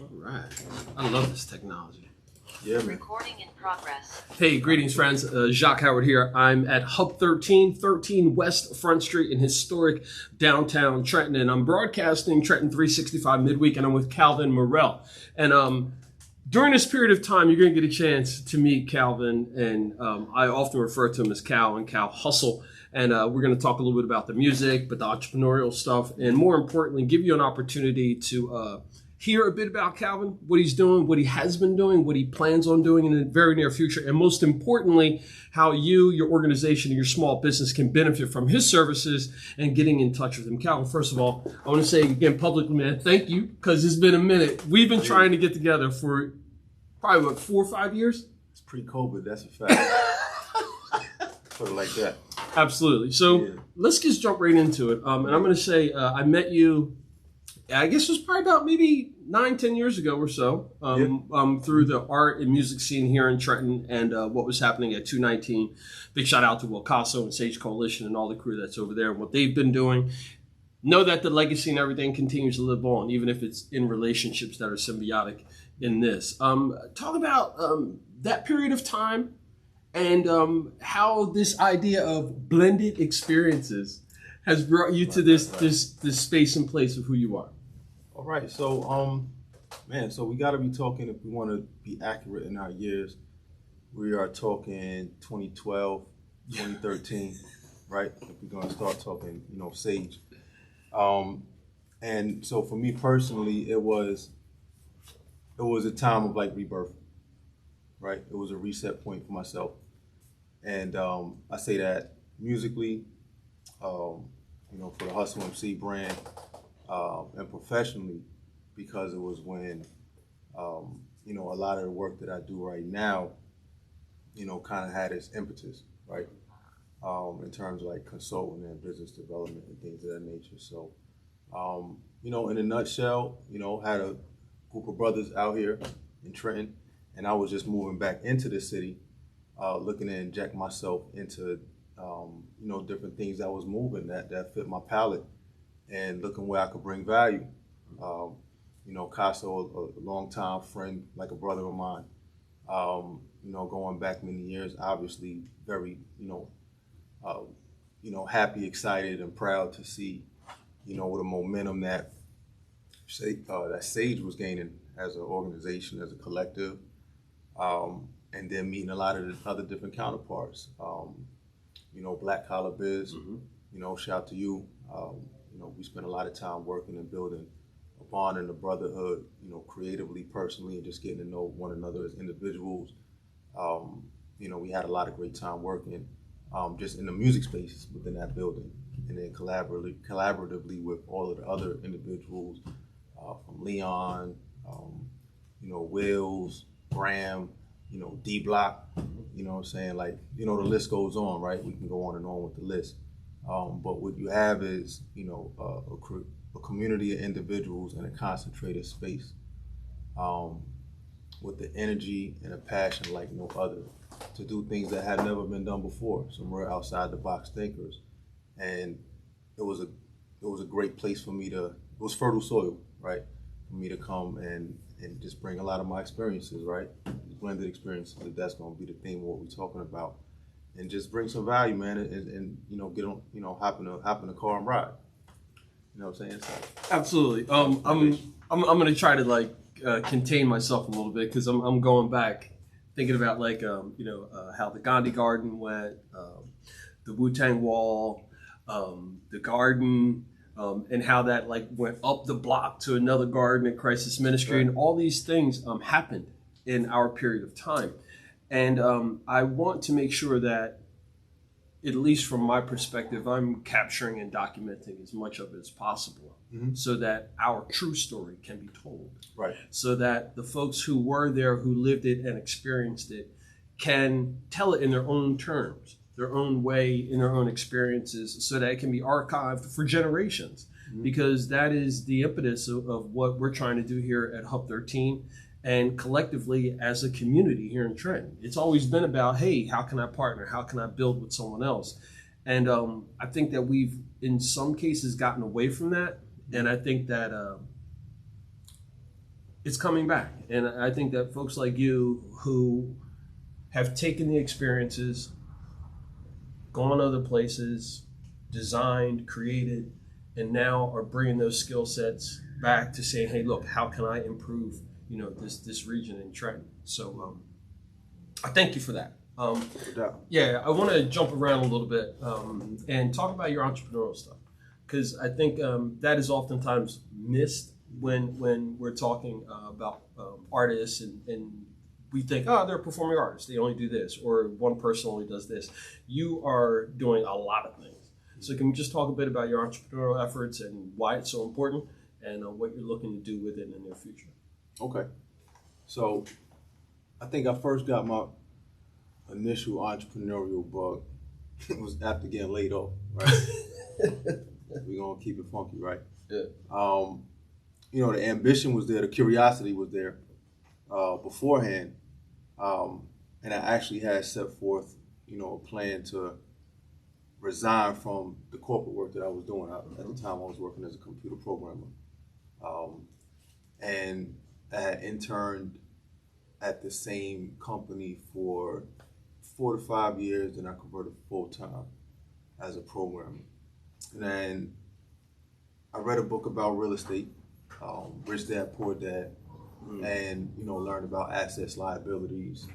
All right. I love this technology. Yeah, man. Recording in progress. Hey, greetings, friends. Jacque Howard here. I'm at Hub 13 West Front Street in historic downtown Trenton, and I'm broadcasting Trenton 365 midweek, and I'm with Calvin Murrell. And during this period of time, you're going to get a chance to meet Calvin, and I often refer to him as Cal and Cal Hustle. And we're going to talk a little bit about the music, but the entrepreneurial stuff, and more importantly, give you an opportunity to hear a bit about Calvin, what he's doing, what he has been doing, what he plans on doing in the very near future, and most importantly, how you, your organization, and your small business can benefit from his services and getting in touch with him. Calvin, first of all, I want to say again publicly, man, thank you, because it's been a minute. We've been trying to get together for probably, what, 4 or 5 years? It's pre-COVID, that's a fact. Put it like that. Absolutely. So let's just jump right into it. And I'm going to say I met you, I guess it was probably about maybe 9-10 years ago or so, through the art and music scene here in Trenton and what was happening at 219. Big shout out to R.E.A.C.H and R.E.A.C.H Coalition and all the crew that's over there and what they've been doing. Know that the legacy and everything continues to live on, even if it's in relationships that are symbiotic in this. Talk about that period of time and how this idea of blended experiences has brought you to this space and place of who you are. All right, so man, so we got to be talking, if we want to be accurate in our years, we are talking 2012, 2013, right? If we're going to start talking, R.E.A.C.H. And so for me personally, it was a time of like rebirth, right? It was a reset point for myself. And I say that musically, for the Hustle MC brand, and professionally, because it was when, a lot of the work that I do right now, kind of had its impetus, right? In terms of like consulting and business development and things of that nature. So, in a nutshell, had a group of brothers out here in Trenton, and I was just moving back into the city, looking to inject myself into different things that was moving that fit my palate and looking where I could bring value. Casso, a longtime friend, like a brother of mine, going back many years, obviously very, happy, excited, and proud to see, with the momentum that R.E.A.C.H was gaining as an organization, as a collective, and then meeting a lot of the other different counterparts. Black Collar Biz, shout out to you. We spent a lot of time working and building a bond and a brotherhood, creatively, personally, and just getting to know one another as individuals. We had a lot of great time working just in the music space within that building, and then collaboratively with all of the other individuals from Leon, Wills, Graham, D Block, what I'm saying? Like, the list goes on, right? We can go on and on with the list. But what you have is, a community of individuals in a concentrated space with the energy and a passion like no other to do things that had never been done before. Some real outside the box thinkers. And it was a great place for me it was fertile soil, right? For me to come and just bring a lot of my experiences, right? Blended experiences, if that's going to be the theme of what we're talking about. And just bring some value, man, and get on, hop in the car and ride. You know what I'm saying? So, absolutely. I'm going to try to contain myself a little bit because I'm going back, thinking about how the Gandhi Garden went, the Wu-Tang Wall, the Garden, and how that went up the block to another garden at Crisis Ministry, right. And all these things happened in our period of time. And I want to make sure that, at least from my perspective, I'm capturing and documenting as much of it as possible, so that our true story can be told. Right. So that the folks who were there, who lived it and experienced it, can tell it in their own terms, their own way, in their own experiences, so that it can be archived for generations. Because that is the impetus of what we're trying to do here at Hub 13. And collectively as a community here in Trenton. It's always been about, hey, how can I partner? How can I build with someone else? And I think that we've, in some cases, gotten away from that. And I think that it's coming back. And I think that folks like you who have taken the experiences, gone other places, designed, created, and now are bringing those skill sets back to saying, hey, look, how can I improve, this region in Trenton? So I thank you for that. Yeah, I want to jump around a little bit and talk about your entrepreneurial stuff, because I think that is oftentimes missed when we're talking about artists, and we think, oh, they're performing artists, they only do this, or one person only does this. You are doing a lot of things. So can we just talk a bit about your entrepreneurial efforts and why it's so important, and what you're looking to do with it in the near future? Okay. So I think I first got my initial entrepreneurial bug was after getting laid off, right? We're going to keep it funky, right? Yeah. The ambition was there, the curiosity was there beforehand. And I actually had set forth, a plan to resign from the corporate work that I was doing. At the time, I was working as a computer programmer. And I had interned at the same company for 4 to 5 years, then I converted full-time as a programmer. And then I read a book about real estate, Rich Dad, Poor Dad, and, learned about assets, liabilities,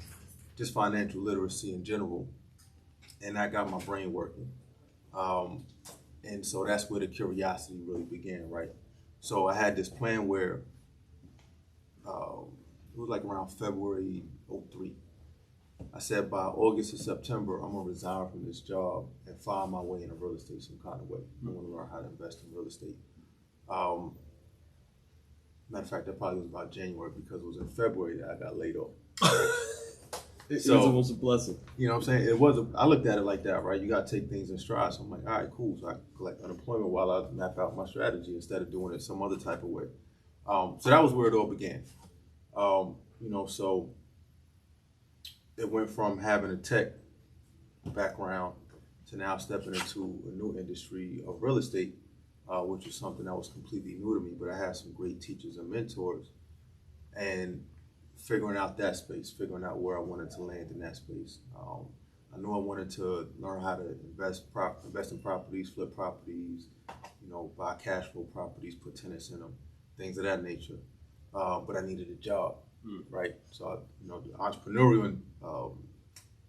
just financial literacy in general. And that got my brain working. And so that's where the curiosity really began, right? So I had this plan where it was like around February 03. I said by August or September, I'm gonna resign from this job and find my way in real estate some kind of way. I want to learn how to invest in real estate. Matter of fact, that probably was about January, because it was in February that I got laid off. It was almost a blessing. You know what I'm saying? I looked at it like that, right? You got to take things in stride. So I'm like, all right, cool. So I collect unemployment while I map out my strategy instead of doing it some other type of way. So that was where it all began. So it went from having a tech background to now stepping into a new industry of real estate, which was something that was completely new to me, but I had some great teachers and mentors, and figuring out that space, figuring out where I wanted to land in that space. I knew I wanted to learn how to invest in properties, flip properties, buy cash flow properties, put tenants in them, things of that nature. But I needed a job, right? So, the entrepreneurial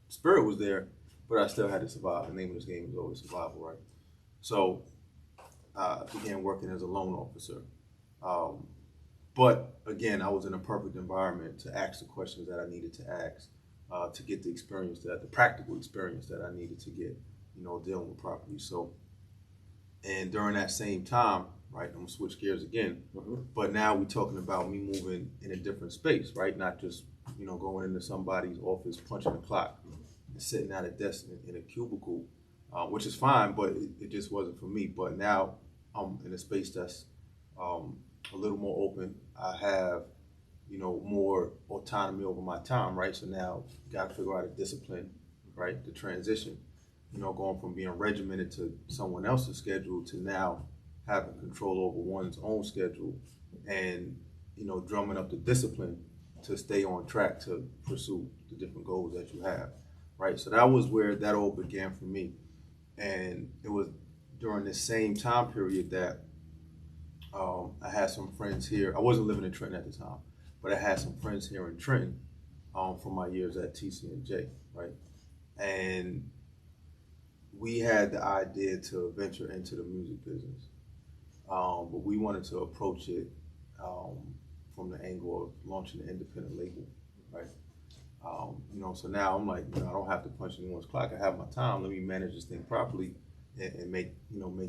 spirit was there, but I still had to survive. The name of this game is always survival, right? So I began working as a loan officer. But again, I was in a perfect environment to ask the questions that I needed to ask, to get the practical experience that I needed to get, dealing with property. So, and during that same time, right, I'm gonna switch gears again, but now we're talking about me moving in a different space, right? Not just, going into somebody's office, punching a clock, and sitting at a desk in a cubicle, which is fine, but it just wasn't for me. But now I'm in a space that's a little more open. I have, more autonomy over my time, right? So now got to figure out a discipline, right? The transition, going from being regimented to someone else's schedule to now having control over one's own schedule, and, drumming up the discipline to stay on track to pursue the different goals that you have, right? So that was where that all began for me. And it was during the same time period that I had some friends here. I wasn't living in Trenton at the time, but I had some friends here in Trenton from my years at TCNJ, right? And we had the idea to venture into the music business, but we wanted to approach it from the angle of launching an independent label, right? So now I'm like, I don't have to punch anyone's clock. I have my time. Let me manage this thing properly and make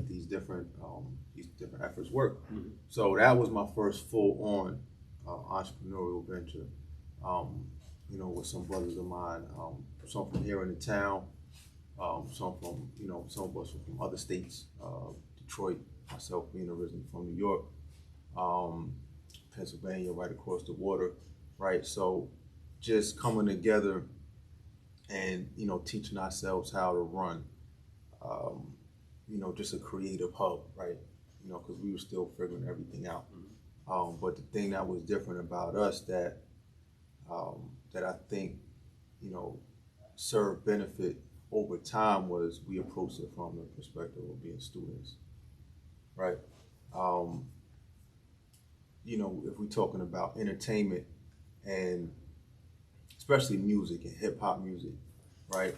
these different efforts work. So that was my first full-on entrepreneurial venture. With some brothers of mine, some from here in the town, some from some of us from other states, Detroit, myself being originally from New York, Pennsylvania, right across the water, right? So just coming together and teaching ourselves how to run, just a creative hub, right? Because we were still figuring everything out. But the thing that was different about us that I think, served benefit over time was we approached it from the perspective of being students, right? If we're talking about entertainment and especially music and hip hop music, right?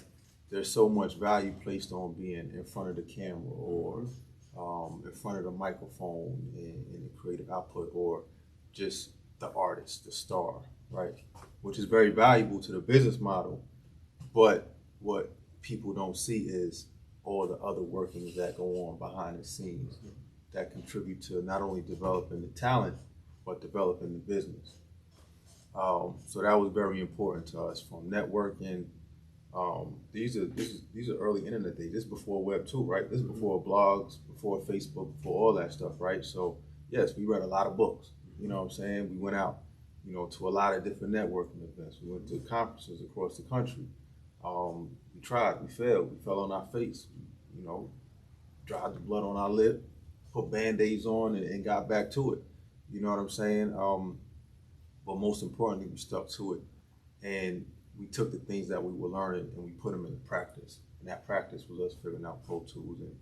There's so much value placed on being in front of the camera or in front of the microphone in the creative output, or just the artist, the star, right? Which is very valuable to the business model, but what people don't see is all the other workings that go on behind the scenes that contribute to not only developing the talent, but developing the business. So that was very important to us, from networking. These are early internet days. This is before Web 2, right? This is before blogs, before Facebook, before all that stuff, right? So yes, we read a lot of books. You know what I'm saying? We went out, to a lot of different networking events. We went to conferences across the country. We tried, we failed, we fell on our face, dried the blood on our lip, put Band-Aids on and got back to it. You know what I'm saying? But most importantly, we stuck to it. And we took the things that we were learning and we put them into practice. And that practice was us figuring out Pro Tools and,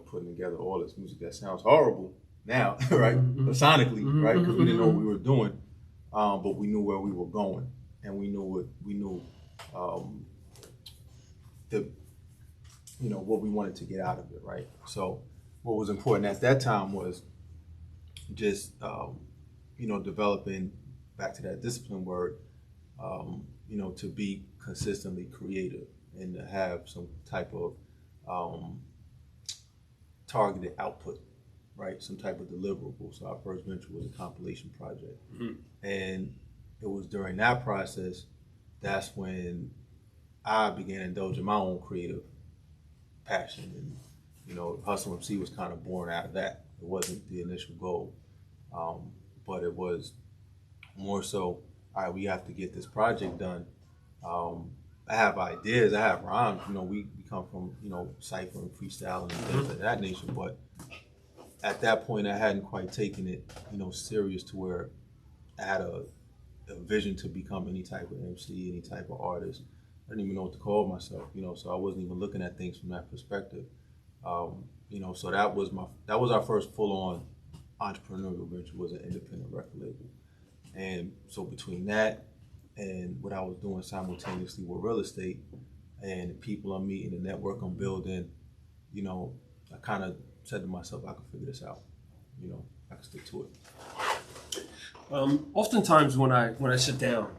putting together all this music that sounds horrible now, right? Sonically, right? Because we didn't know what we were doing, but we knew where we were going, and we knew what we wanted to get out of it, right? So what was important at that time was just, developing, back to that discipline word, to be consistently creative and to have some type of targeted output, right? Some type of deliverable. So our first venture was a compilation project. And it was during that process, that's when I began indulging my own creative passion. And, Hustle MC was kind of born out of that. It wasn't the initial goal, but it was more so, all right, we have to get this project done. I have ideas, I have rhymes, we come from, cypher and freestyle and things of that nature, but at that point I hadn't quite taken it, serious to where I had a vision to become any type of MC, any type of artist. I didn't even know what to call myself, so I wasn't even looking at things from that perspective. So that was our first full-on entrepreneurial venture, was an independent record label. And so between that and what I was doing simultaneously with real estate and the people I'm meeting, the network I'm building, I kind of said to myself, I can figure this out. I can stick to it. Oftentimes when I sit down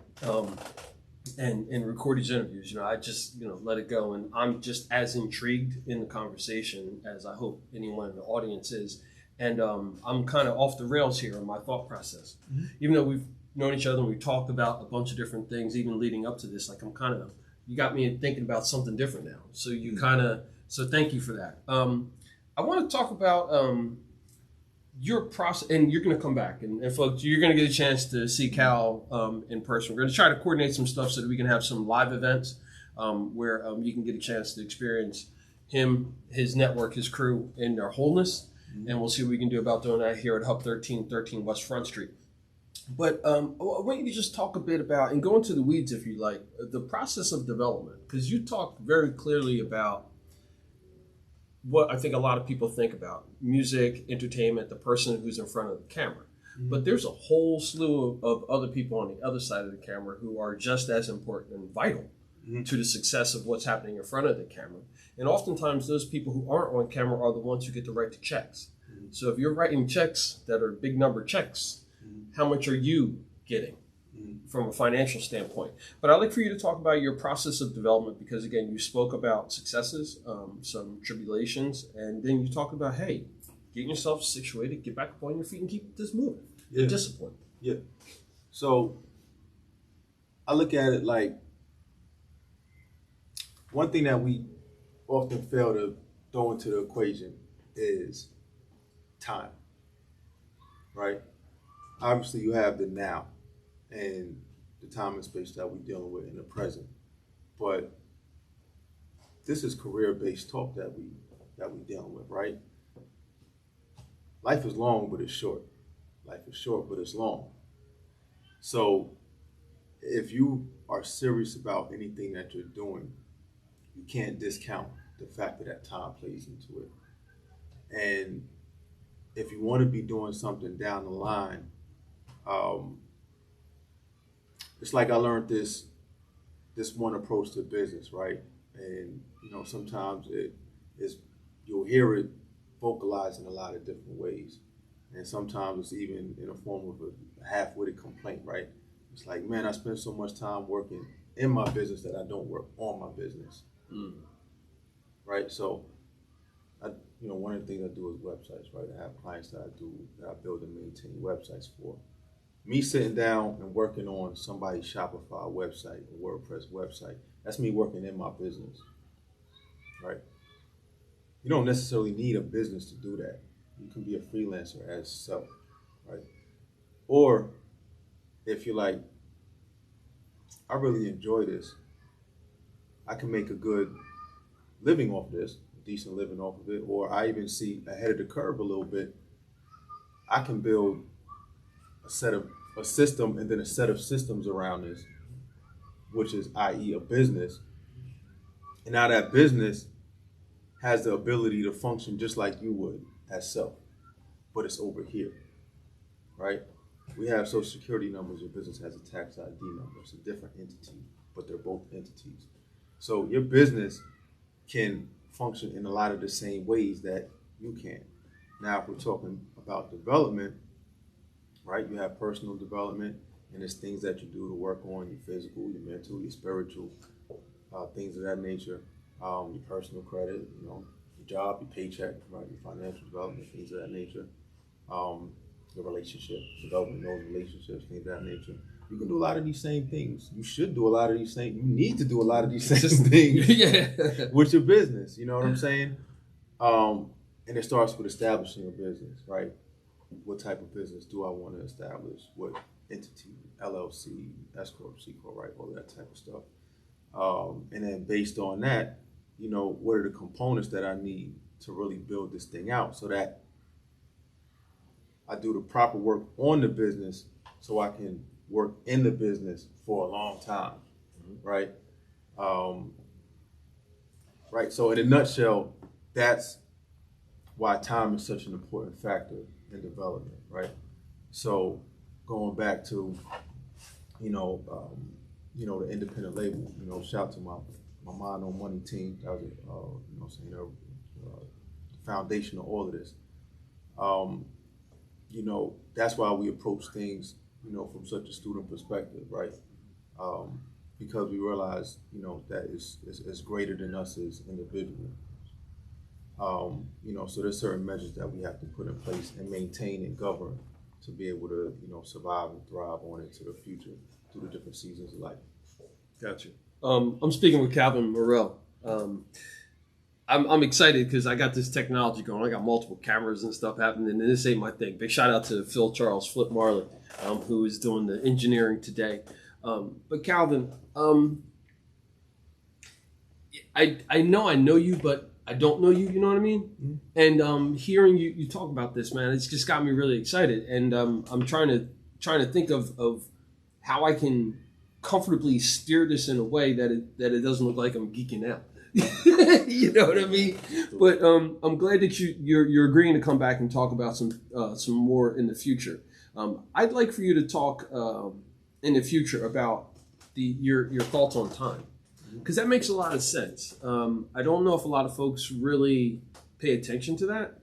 and record these interviews, I just let it go, and I'm just as intrigued in the conversation as I hope anyone in the audience is. And I'm kind of off the rails here in my thought process. Even though we've known each other and we've talked about a bunch of different things, even leading up to this, like you got me thinking about something different now. So so thank you for that. I want to talk about your process, and you're going to come back. And folks, you're going to get a chance to see Cal in person. We're going to try to coordinate some stuff so that we can have some live events where you can get a chance to experience him, his network, his crew in their wholeness. And we'll see what we can do about doing that here at Hub 1313 West Front Street. But I want you to just talk a bit about, and go into the weeds if you like, the process of development. Because you talked very clearly about what I think a lot of people think about: music, entertainment, the person who's in front of the camera. But there's a whole slew of other people on the other side of the camera who are just as important and vital to the success of what's happening in front of the camera. And oftentimes those people who aren't on camera are the ones who get to write the checks. So if you're writing checks that are big number checks, how much are you getting from a financial standpoint? But I'd like for you to talk about your process of development, because again, you spoke about successes, some tribulations, and then you talk about, hey, getting yourself situated, get back up on your feet and keep this moving. The discipline. Yeah. So I look at it like, one thing that we often fail to throw into the equation is time, right? Obviously, you have the now and the time and space that we're dealing with in the present, but this is career-based talk that we're dealing with, right? Life is long, but it's short. Life is short, but it's long. So if you are serious about anything that you're doing, you can't discount the fact that time plays into it. And if you want to be doing something down the line, it's like I learned this one approach to business, right? And sometimes it is, you'll hear it vocalized in a lot of different ways, and sometimes it's even in a form of a half-witted complaint, right? It's like, man, I spend so much time working in my business that I don't work on my business, right? So, one of the things I do is websites, right? I have clients that I build and maintain websites for. Me sitting down and working on somebody's Shopify website, a WordPress website, that's me working in my business, right? You don't necessarily need a business to do that. You can be a freelancer as self, right? Or if you're like, I really enjoy this, I can make a good living off this, a decent living off of it, or I even see ahead of the curve a little bit, I can build a system and then a set of systems around this, which is, i.e., a business. And now that business has the ability to function just like you would as self, but it's over here, right? We have social security numbers. Your business has a tax ID number. It's a different entity, but they're both entities. So your business can function in a lot of the same ways that you can. Now, if we're talking about development, right? You have personal development, and it's things that you do to work on your physical, your mental, your spiritual, things of that nature. Your personal credit, your job, your paycheck, right? Your financial development, things of that nature. Your relationship, developing those relationships, things of that nature. You can do a lot of these same things. You should do a lot of these same. You need to do a lot of these same things with your business. You know what I'm saying? And it starts with establishing a business, right? What type of business do I want to establish? What entity, LLC, S Corp, C Corp, right? All that type of stuff. And then based on that, what are the components that I need to really build this thing out so that I do the proper work on the business so I can work in the business for a long time, right? Right. So in a nutshell, that's why time is such an important factor in development, right? So going back to, the independent label, shout to my Mind on Money team. That was, the foundation of all of this. That's why we approach things, from such a student perspective, right? Because we realize, that it's greater than us as individuals. So there's certain measures that we have to put in place and maintain and govern to be able to, survive and thrive on into the future through the different seasons of life. Gotcha. I'm speaking with Calvin Murrell. I'm excited because I got this technology going. I got multiple cameras and stuff happening, and this ain't my thing. Big shout out to Phil Charles, Flip Marley, who is doing the engineering today. But Calvin, I know you, but I don't know you. You know what I mean? Mm-hmm. And hearing you talk about this, man, it's just got me really excited. And I'm trying to think of how I can comfortably steer this in a way that it doesn't look like I'm geeking out. You know what I mean? But I'm glad that you're agreeing to come back and talk about some more in the future. I'd like for you to talk in the future about your thoughts on time, because that makes a lot of sense. I don't know if a lot of folks really pay attention to that.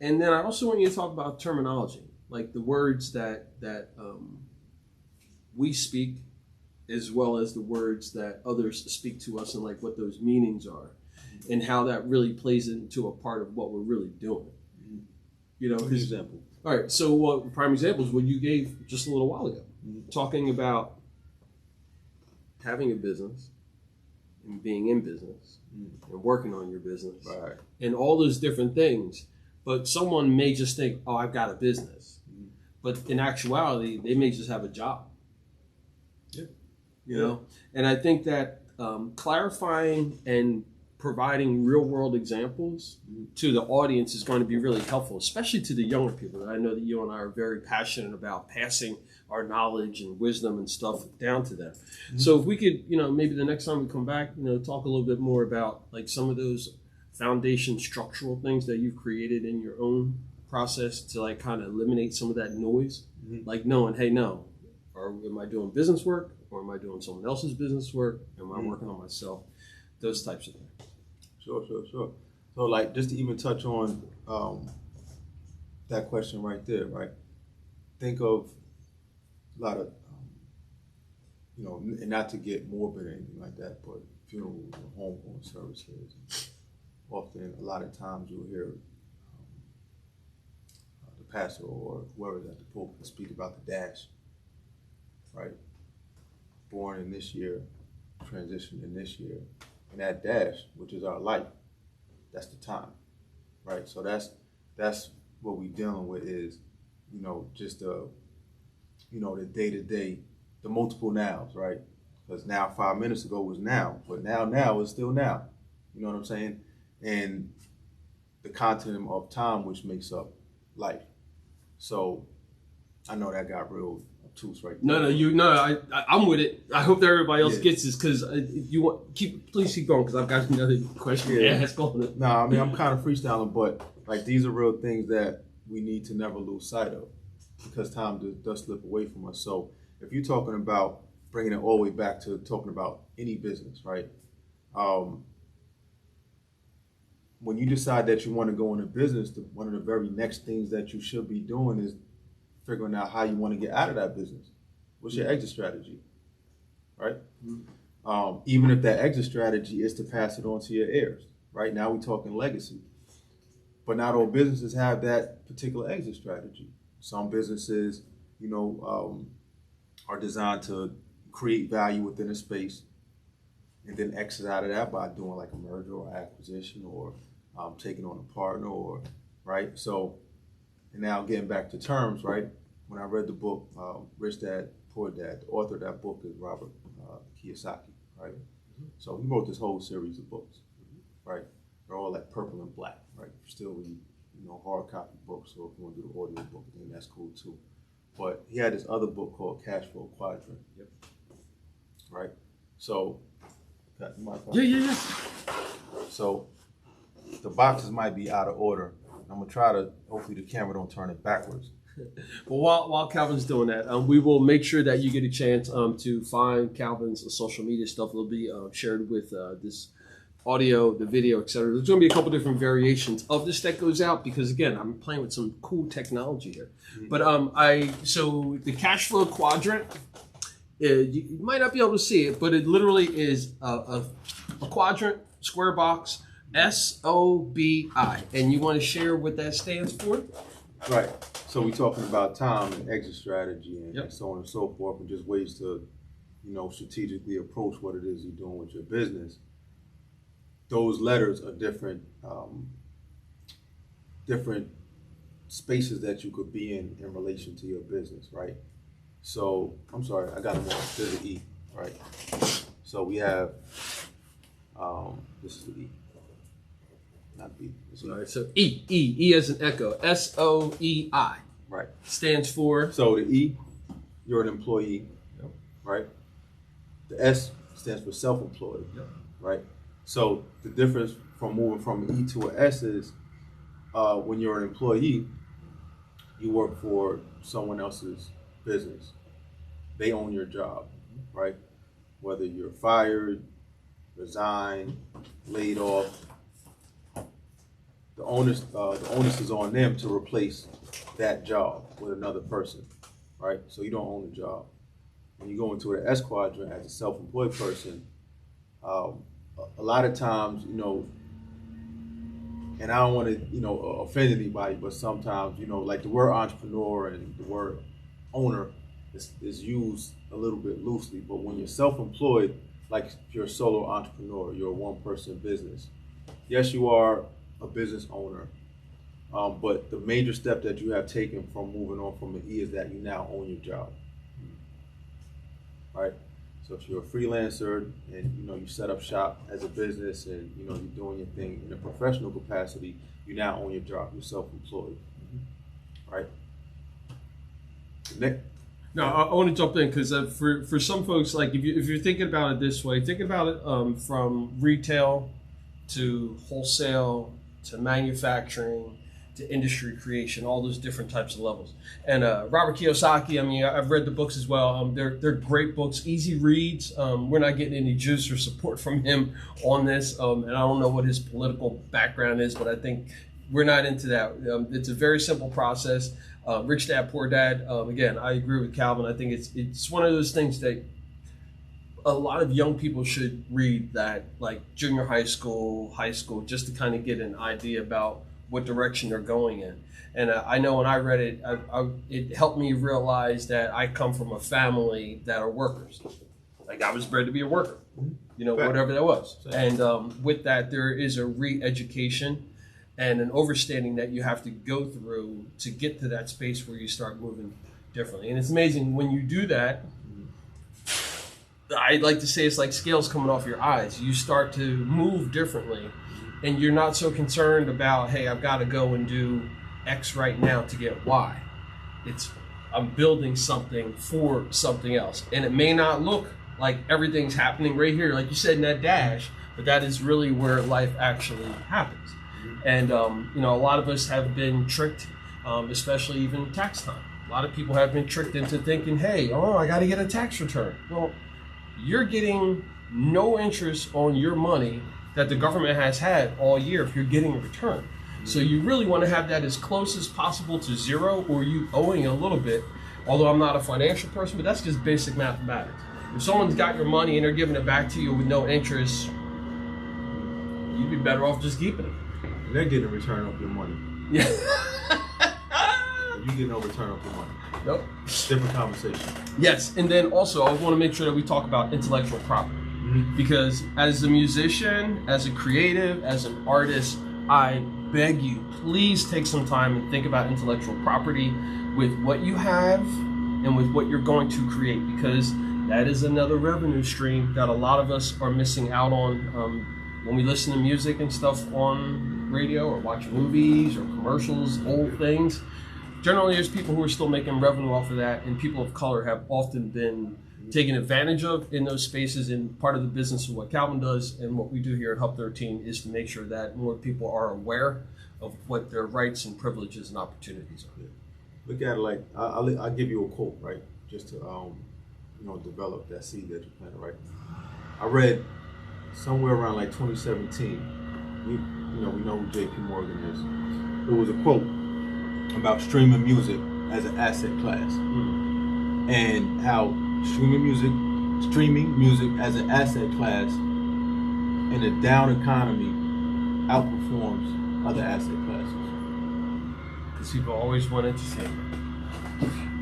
And then I also want you to talk about terminology, like the words that we speak, as well as the words that others speak to us, and like what those meanings are, and how that really plays into a part of what we're really doing. For example. All right, so prime example is what you gave just a little while ago, talking about having a business and being in business and working on your business, right, and all those different things. But someone may just think, oh, I've got a business. But in actuality, they may just have a job. And I think that clarifying and providing real world examples to the audience is going to be really helpful, especially to the younger people. I know that you and I are very passionate about passing our knowledge and wisdom and stuff down to them. So if we could, maybe the next time we come back, talk a little bit more about like some of those foundation structural things that you've created in your own process to like kind of eliminate some of that noise, like knowing, hey, no, or am I doing business work or am I doing someone else's business work? Am I working on myself? Those types of things. Sure. So like just to even touch on that question right there, right? Think of a lot of, and not to get morbid or anything like that, but funerals or homegoing services. Often, a lot of times you'll hear the pastor or whoever's at the pulpit speak about the dash, right? Born in this year, transitioned in this year. And that dash, which is our life, that's the time, right? So that's what we're dealing with is, just the day-to-day, the multiple nows, right? Because now 5 minutes ago was now, but now is still now. You know what I'm saying? And the continuum of time, which makes up life. So I know that got real obtuse right there. I'm with it. I hope that everybody else gets this because please keep going because I've got another question to ask on it. No, I mean I'm kind of freestyling, but like these are real things that we need to never lose sight of because time does slip away from us. So if you're talking about bringing it all the way back to talking about any business, right? When you decide that you want to go into business, one of the very next things that you should be doing is figuring out how you want to get out of that business. What's your exit strategy, right? Even if that exit strategy is to pass it on to your heirs, right? Now we're talking legacy. But not all businesses have that particular exit strategy. Some businesses, are designed to create value within a space and then exit out of that by doing like a merger or acquisition or taking on a partner or, right? So, and now getting back to terms, right? When I read the book, Rich Dad, Poor Dad, the author of that book is Robert Kiyosaki, right? So he wrote this whole series of books, right? They're all like purple and black, right? You still read, hard copy books, so if you want to do the audio book, then that's cool too. But he had this other book called Cash Flow Quadrant, right? So, yeah. So the boxes might be out of order. I'm gonna try to, hopefully the camera don't turn it backwards. Well, while Calvin's doing that, we will make sure that you get a chance to find Calvin's social media stuff. It'll be shared with this audio, the video, etc. There's going to be a couple different variations of this that goes out because, again, I'm playing with some cool technology here. But so the cash flow quadrant, you might not be able to see it, but it literally is a quadrant, square box, SOBI. And you want to share what that stands for? Right. So we're talking about time and exit strategy and so on and so forth, and just ways to, strategically approach what it is you're doing with your business. Those letters are different spaces that you could be in relation to your business, right? So, I'm sorry, I got more. There's an E, right? So we have, this is the E. Not B. All right, so E as in echo, SOEI. Right. Stands for? So the E, you're an employee, right? The S stands for self-employed, right? So the difference from moving from an E to an S is when you're an employee, you work for someone else's business. They own your job, right? Whether you're fired, resigned, laid off, the onus is on them to replace that job with another person, right? So you don't own the job. When you go into the S quadrant as a self-employed person, a lot of times, and I don't want to, offend anybody, but sometimes, like the word entrepreneur and the word owner is used a little bit loosely. But when you're self-employed, like you're a solo entrepreneur, you're a one-person business. Yes, you are a business owner, but the major step that you have taken from moving on from an E is that you now own your job, right? So if you're a freelancer and you set up shop as a business and you're doing your thing in a professional capacity, you now own your job. You're self-employed, right? Nick? No, I want to jump in because for some folks, like if you're thinking about it this way, think about it from retail to wholesale to manufacturing to industry creation, all those different types of levels. And Robert Kiyosaki, I mean, I've read the books as well. They're great books, easy reads. We're not getting any juice or support from him on this, and I don't know what his political background is, but I think we're not into that. It's a very simple process. Rich Dad, Poor Dad. Again, I agree with Calvin. I think it's one of those things that a lot of young people should read, that like junior high school, just to kind of get an idea about what direction they're going in. And I know when I read it, it helped me realize that I come from a family that are workers. Like I was bred to be a worker, whatever that was. And with that, there is a re-education and an understanding that you have to go through to get to that space where you start moving differently. And it's amazing when you do that. I'd like to say it's like scales coming off your eyes. You start to move differently, and you're not so concerned about, hey, I've got to go and do X right now to get Y. It's I'm building something for something else. And it may not look like everything's happening right here, like you said in that dash, but that is really where life actually happens. And, a lot of us have been tricked, especially even tax time. A lot of people have been tricked into thinking, hey, I got to get a tax return. Well, you're getting no interest on your money that the government has had all year if you're getting a return. So you really want to have that as close as possible to zero, or you owing a little bit. Although I'm not a financial person, but that's just basic mathematics. If someone's got your money and they're giving it back to you with no interest, you'd be better off just keeping it. They're getting a return of your money. Yeah. You get no return of your money. Nope. Different conversation. Yes, and then also I want to make sure that we talk about intellectual property. Because as a musician, as a creative, as an artist, I beg you, please take some time and think about intellectual property with what you have and with what you're going to create, because that is another revenue stream that a lot of us are missing out on when we listen to music and stuff on radio or watch movies or commercials, old things. Generally, there's people who are still making revenue off of that, and people of color have often been taken advantage of in those spaces. And part of the business of what Calvin does and what we do here at Hub 13 is to make sure that more people are aware of what their rights and privileges and opportunities are. Yeah. Look at it like, I'll give you a quote, right? Just to develop that seed that you planted, right? I read somewhere around like 2017. We know who J.P. Morgan is. There was a quote about streaming music as an asset class, and how streaming music as an asset class in a down economy outperforms other asset classes. Because people always want entertainment.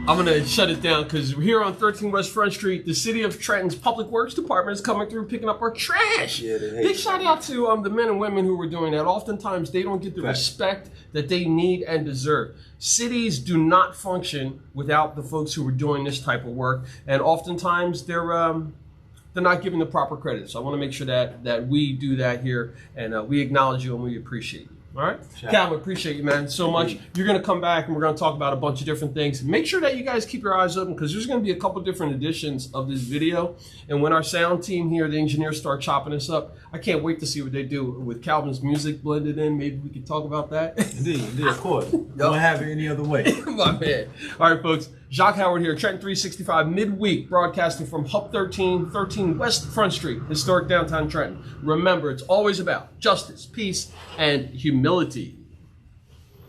I'm going to shut it down because we're here on 13 West Front Street. The City of Trenton's Public Works Department is coming through picking up our trash. Yeah, big shout out to the men and women who were doing that. Oftentimes, they don't get the respect that they need and deserve. Cities do not function without the folks who are doing this type of work. And oftentimes, they're not given the proper credit. So I want to make sure that we do that here, and we acknowledge you and we appreciate you. All right, Calvin, appreciate you, man, so much. You're going to come back and we're going to talk about a bunch of different things. Make sure that you guys keep your eyes open, because there's going to be a couple different editions of this video. And when our sound team here, the engineers, start chopping us up, I can't wait to see what they do with Calvin's music blended in. Maybe we could talk about that. Indeed, of course. Don't have it any other way. My man. All right, folks. Jacque Howard here, Trenton 365 midweek, broadcasting from Hub 13 West Front Street, historic downtown Trenton. Remember, it's always about justice, peace, and humility.